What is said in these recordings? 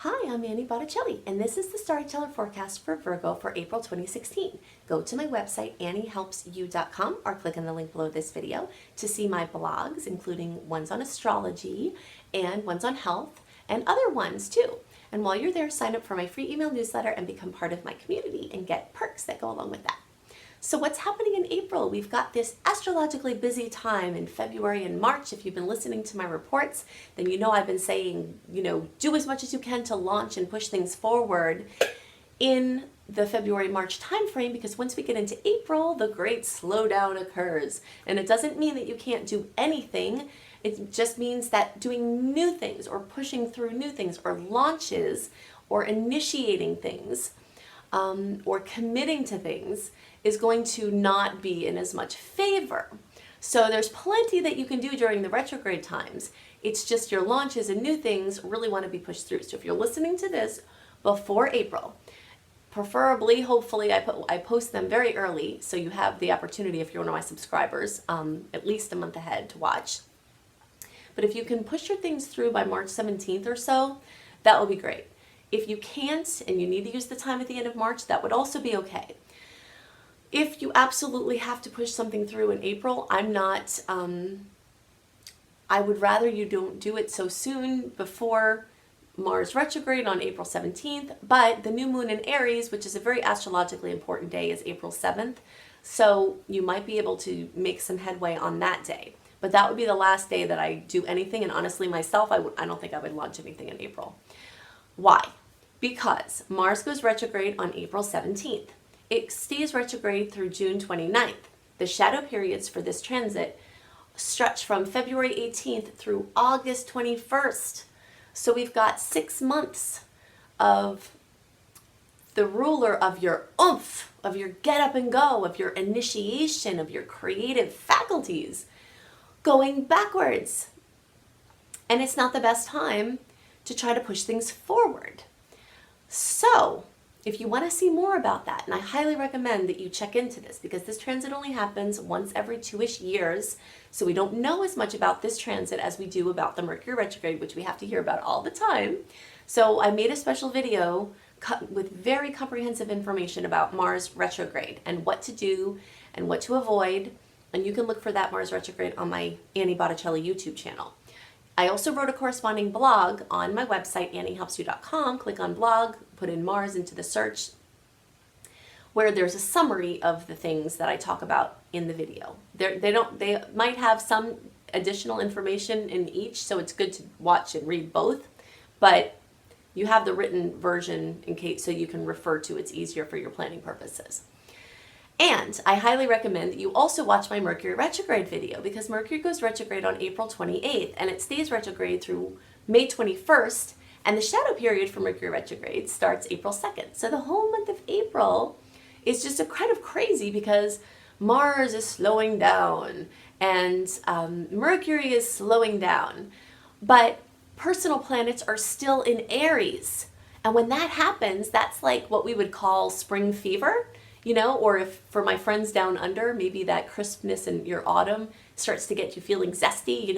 Hi, I'm Annie Botticelli, and this is the Storyteller Forecast for Virgo for April 2016. Go to my website, anniehelpsyou.com, or click on the link below this video to see my blogs, including ones on astrology and ones on health, and other ones too. And while you're there, sign up for my free email newsletter and become part of my community and get perks that go along with that. So what's happening in April? We've got this astrologically busy time in February and March. If you've been listening to my reports, then you know I've been saying, do as much as you can to launch and push things forward in the February-March timeframe, because once we get into April, the great slowdown occurs. And it doesn't mean that you can't do anything. It just means that doing new things or pushing through new things or launches or initiating things or committing to things is going to not be in as much favor. So there's plenty that you can do during the retrograde times. It's just your launches and new things really want to be pushed through. So if you're listening to this before April, preferably, hopefully, I post them very early, so you have the opportunity, if you're one of my subscribers, at least a month ahead to watch. But if you can push your things through by March 17th or so, that will be great. If you can't and you need to use the time at the end of March, that would also be okay. If you absolutely have to push something through in April, I would rather you don't do it so soon before Mars retrograde on April 17th, but the new moon in Aries, which is a very astrologically important day, is April 7th. So you might be able to make some headway on that day. But that would be the last day that I do anything, and honestly myself, I don't think I would launch anything in April. Why? Because Mars goes retrograde on April 17th. It stays retrograde through June 29th. The shadow periods for this transit stretch from February 18th through August 21st. So we've got 6 months of the ruler of your oomph, of your get up and go, of your initiation, of your creative faculties going backwards. And it's not the best time to try to push things forward. So if you want to see more about that, and I highly recommend that you check into this, because this transit only happens once every 2-ish years, so we don't know as much about this transit as we do about the Mercury retrograde, which we have to hear about all the time. So I made a special video with very comprehensive information about Mars retrograde and what to do and what to avoid, and you can look for that Mars retrograde on my Annie Botticelli YouTube channel. I also wrote a corresponding blog on my website, anniehelpsyou.com. Click on blog, put in Mars into the search, where there's a summary of the things that I talk about in the video. They might have some additional information in each, so it's good to watch and read both, but you have the written version in case, so you can refer to it's easier for your planning purposes. And I highly recommend that you also watch my Mercury retrograde video, because Mercury goes retrograde on April 28th and it stays retrograde through May 21st, and the shadow period for Mercury retrograde starts April 2nd. So the whole month of April is just a kind of crazy, because Mars is slowing down and Mercury is slowing down, but personal planets are still in Aries. And when that happens, that's like what we would call spring fever. Or if for my friends down under, maybe that crispness in your autumn starts to get you feeling zesty,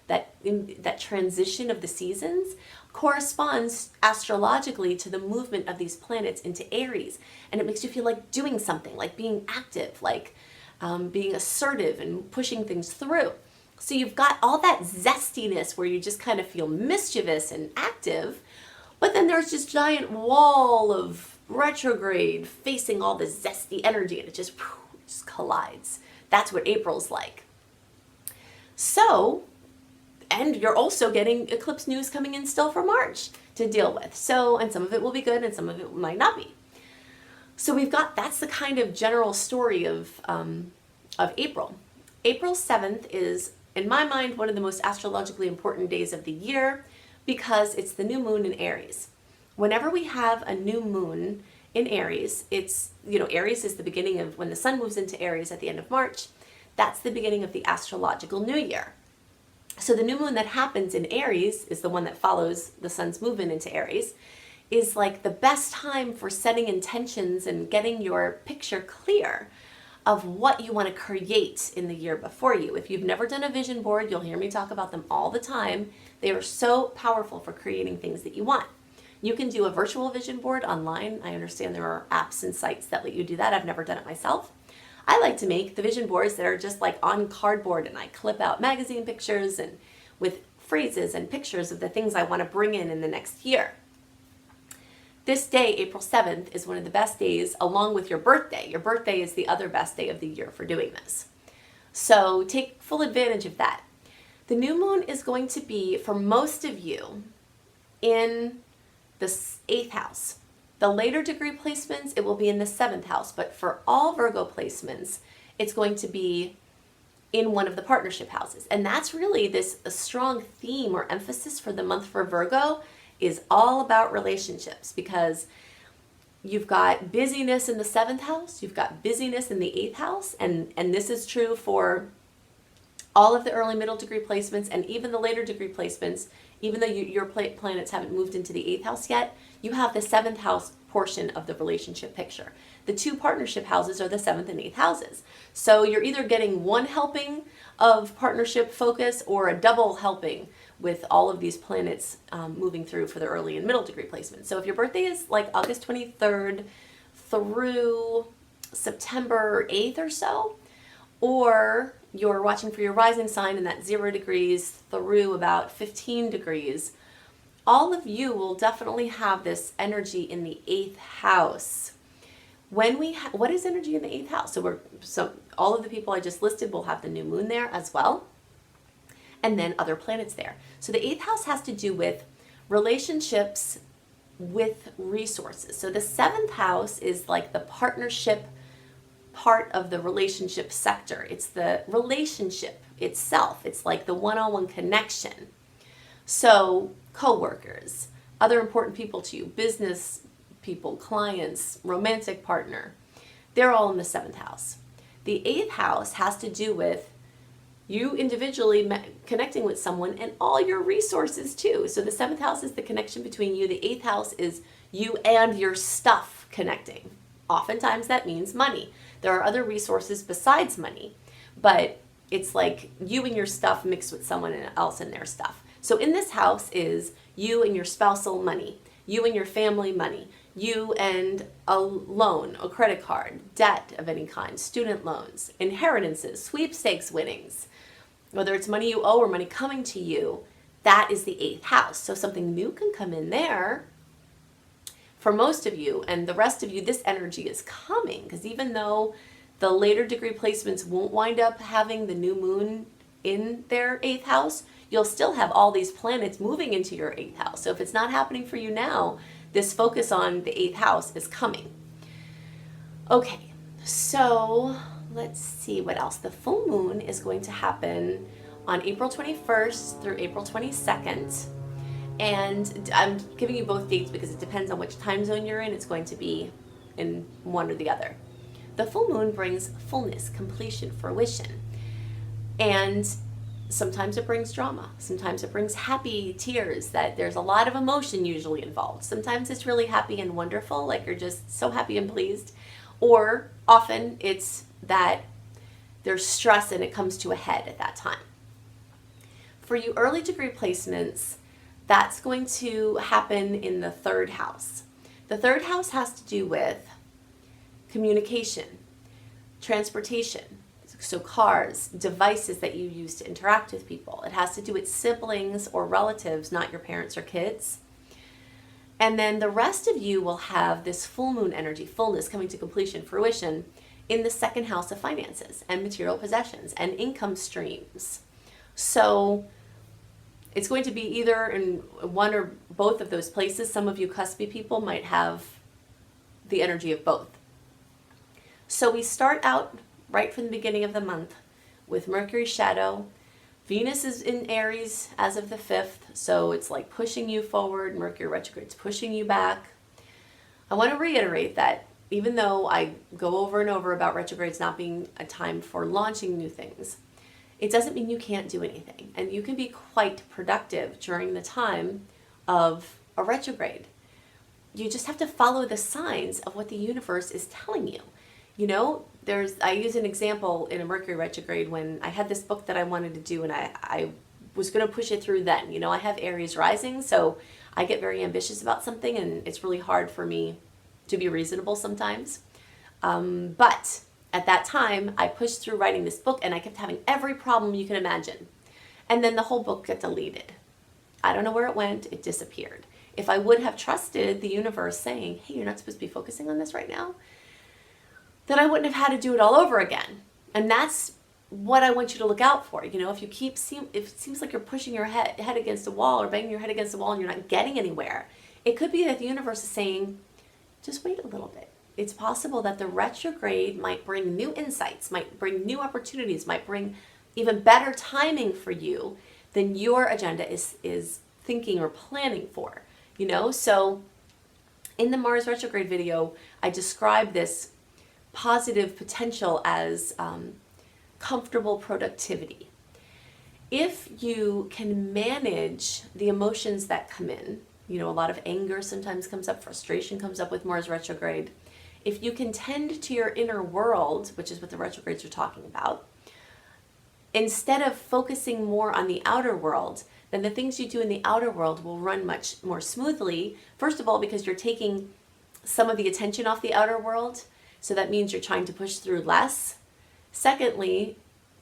that transition of the seasons corresponds astrologically to the movement of these planets into Aries. And it makes you feel like doing something, like being active, like being assertive and pushing things through. So you've got all that zestiness where you just kind of feel mischievous and active, but then there's this giant wall of retrograde facing all the zesty energy, and it just collides. That's what April's like. So, and you're also getting eclipse news coming in still for March to deal with. So, and some of it will be good and some of it might not be. So that's the kind of general story of April. April 7th is, in my mind, one of the most astrologically important days of the year, because it's the new moon in Aries. Whenever we have a new moon in Aries, Aries is the beginning of when the sun moves into Aries at the end of March. That's the beginning of the astrological new year. So the new moon that happens in Aries is the one that follows the sun's movement into Aries, is like the best time for setting intentions and getting your picture clear of what you want to create in the year before you. If you've never done a vision board, you'll hear me talk about them all the time. They are so powerful for creating things that you want. You can do a virtual vision board online. I understand there are apps and sites that let you do that. I've never done it myself. I like to make the vision boards that are just like on cardboard, and I clip out magazine pictures and with phrases and pictures of the things I want to bring in the next year. This day, April 7th, is one of the best days along with your birthday. Your birthday is the other best day of the year for doing this. So take full advantage of that. The new moon is going to be, for most of you, in the 8th house. The later degree placements, it will be in the 7th house. But for all Virgo placements, it's going to be in one of the partnership houses. And that's really a strong theme or emphasis for the month for Virgo, is all about relationships, because you've got busyness in the 7th house, you've got busyness in the 8th house, and this is true for all of the early middle degree placements and even the later degree placements. Even though your planets haven't moved into the 8th house yet, you have the 7th house portion of the relationship picture. The two partnership houses are the 7th and 8th houses. So you're either getting one helping of partnership focus or a double helping with all of these planets moving through for the early and middle degree placements. So if your birthday is like August 23rd through September 8th or so, or you're watching for your rising sign and that's 0 degrees through about 15 degrees, all of you will definitely have this energy in the 8th house. What is energy in the 8th house? So all of the people I just listed will have the new moon there as well, and then other planets there. So the 8th house has to do with relationships with resources. So the 7th house is like the partnership part of the relationship sector. It's the relationship itself. It's like the one-on-one connection. So co-workers, other important people to you, business people, clients, romantic partner, they're all in the 7th house. The 8th house has to do with you individually connecting with someone and all your resources too. So the 7th house is the connection between you. The 8th house is you and your stuff connecting. Oftentimes that means money. There are other resources besides money, but it's like you and your stuff mixed with someone else and their stuff. So in this house is you and your spousal money, you and your family money, you and a loan, a credit card, debt of any kind, student loans, inheritances, sweepstakes winnings, whether it's money you owe or money coming to you. That is the 8th house. So something new can come in there. For most of you, and the rest of you, this energy is coming, because even though the later degree placements won't wind up having the new moon in their 8th house, you'll still have all these planets moving into your 8th house. So if it's not happening for you now, this focus on the 8th house is coming. Okay, so let's see what else. The full moon is going to happen on April 21st through April 22nd. And I'm giving you both dates because it depends on which time zone you're in. It's going to be in one or the other. The full moon brings fullness, completion, fruition. And sometimes it brings drama. Sometimes it brings happy tears, that there's a lot of emotion usually involved. Sometimes it's really happy and wonderful, like you're just so happy and pleased. Or often it's that there's stress and it comes to a head at that time. For you early degree placements, that's going to happen in the 3rd house. The 3rd house has to do with communication, transportation, so cars, devices that you use to interact with people. It has to do with siblings or relatives, not your parents or kids. And then the rest of you will have this full moon energy, fullness, coming to completion, fruition, in the 2nd house of finances and material possessions and income streams. So it's going to be either in one or both of those places. Some of you cuspy people might have the energy of both. So we start out right from the beginning of the month with Mercury shadow. Venus is in Aries as of the 5th, so it's like pushing you forward. Mercury retrograde's pushing you back. I want to reiterate that even though I go over and over about retrogrades not being a time for launching new things, it doesn't mean you can't do anything. And you can be quite productive during the time of a retrograde. You just have to follow the signs of what the universe is telling you. You know, I use an example in a Mercury retrograde when I had this book that I wanted to do, and I was going to push it through then. You know, I have Aries rising, so I get very ambitious about something, and it's really hard for me to be reasonable sometimes. But at that time, I pushed through writing this book, and I kept having every problem you can imagine. And then the whole book got deleted. I don't know where it went. It disappeared. If I would have trusted the universe saying, hey, you're not supposed to be focusing on this right now, then I wouldn't have had to do it all over again. And that's what I want you to look out for. You know, if it seems like you're pushing your head against a wall or banging your head against a wall and you're not getting anywhere, it could be that the universe is saying, just wait a little bit. It's possible that the retrograde might bring new insights, might bring new opportunities, might bring even better timing for you than your agenda is thinking or planning for. You know, so in the Mars retrograde video, I describe this positive potential as comfortable productivity. If you can manage the emotions that come in, you know, a lot of anger sometimes comes up, frustration comes up with Mars retrograde. If you can tend to your inner world, which is what the retrogrades are talking about, instead of focusing more on the outer world, then the things you do in the outer world will run much more smoothly. First of all, because you're taking some of the attention off the outer world, so that means you're trying to push through less. Secondly,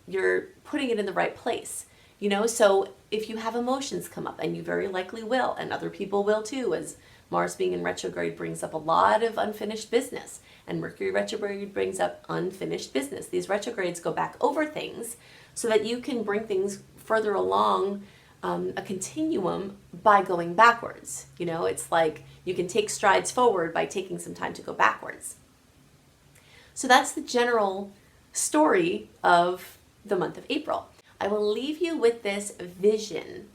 you're putting it in the right place. You know, so if you have emotions come up, and you very likely will, and other people will too, as Mars being in retrograde brings up a lot of unfinished business, and Mercury retrograde brings up unfinished business. These retrogrades go back over things so that you can bring things further along a continuum by going backwards. You know, it's like you can take strides forward by taking some time to go backwards. So that's the general story of the month of April. I will leave you with this vision.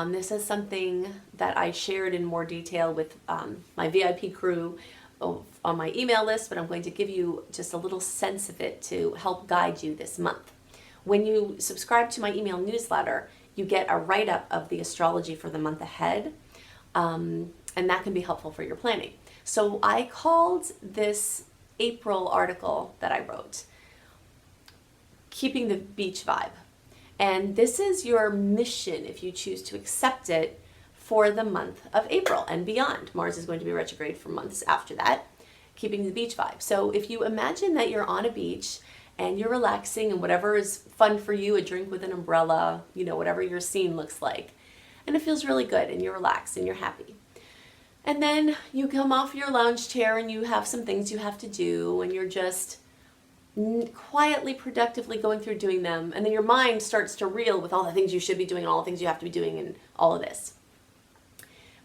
This is something that I shared in more detail with my VIP crew on my email list, but I'm going to give you just a little sense of it to help guide you this month. When you subscribe to my email newsletter, you get a write-up of the astrology for the month ahead, and that can be helpful for your planning. So I called this April article that I wrote, Keeping the Beach Vibe. And this is your mission, if you choose to accept it, for the month of April and beyond. Mars is going to be retrograde for months after that, keeping the beach vibe. So if you imagine that you're on a beach and you're relaxing and whatever is fun for you, a drink with an umbrella, you know, whatever your scene looks like, and it feels really good and you're relaxed and you're happy. And then you come off your lounge chair and you have some things you have to do and you're just quietly, productively going through doing them. And then your mind starts to reel with all the things you should be doing and all the things you have to be doing and all of this.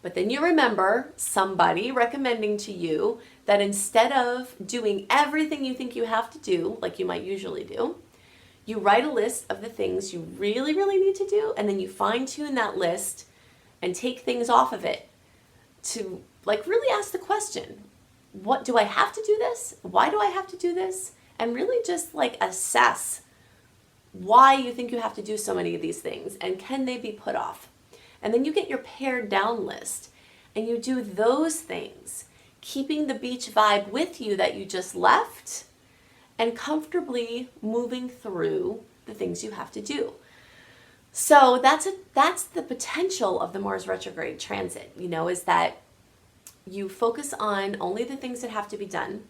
But then you remember somebody recommending to you that instead of doing everything you think you have to do, like you might usually do, you write a list of the things you really, really need to do, and then you fine tune that list and take things off of it to like really ask the question, what do I have to do this? Why do I have to do this? And really just like assess why you think you have to do so many of these things and can they be put off? And then you get your pared down list and you do those things, keeping the beach vibe with you that you just left and comfortably moving through the things you have to do. So that's the potential of the Mars retrograde transit, you know, is that you focus on only the things that have to be done.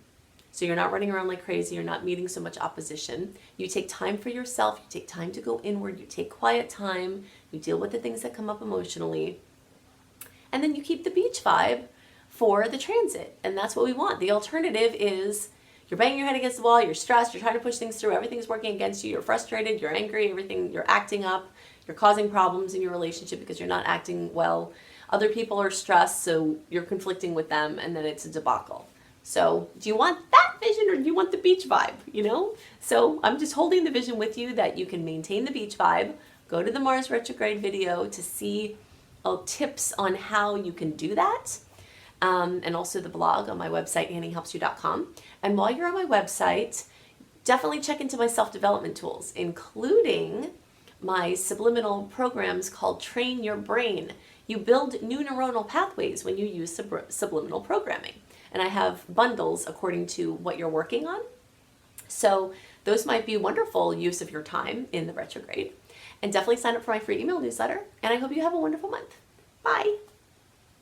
So you're not running around like crazy. You're not meeting so much opposition. You take time for yourself. You take time to go inward. You take quiet time. You deal with the things that come up emotionally. And then you keep the beach vibe for the transit. And that's what we want. The alternative is you're banging your head against the wall. You're stressed. You're trying to push things through. Everything's working against you. You're frustrated. You're angry. You're acting up. You're causing problems in your relationship because you're not acting well. Other people are stressed, so you're conflicting with them, and then it's a debacle. So do you want that vision or do you want the beach vibe, you know? So I'm just holding the vision with you that you can maintain the beach vibe. Go to the Mars retrograde video to see tips on how you can do that. And also the blog on my website, anniehelpsyou.com. And while you're on my website, definitely check into my self-development tools, including my subliminal programs called Train Your Brain. You build new neuronal pathways when you use subliminal programming. And I have bundles according to what you're working on. So those might be wonderful use of your time in the retrograde. And definitely sign up for my free email newsletter. And I hope you have a wonderful month. Bye.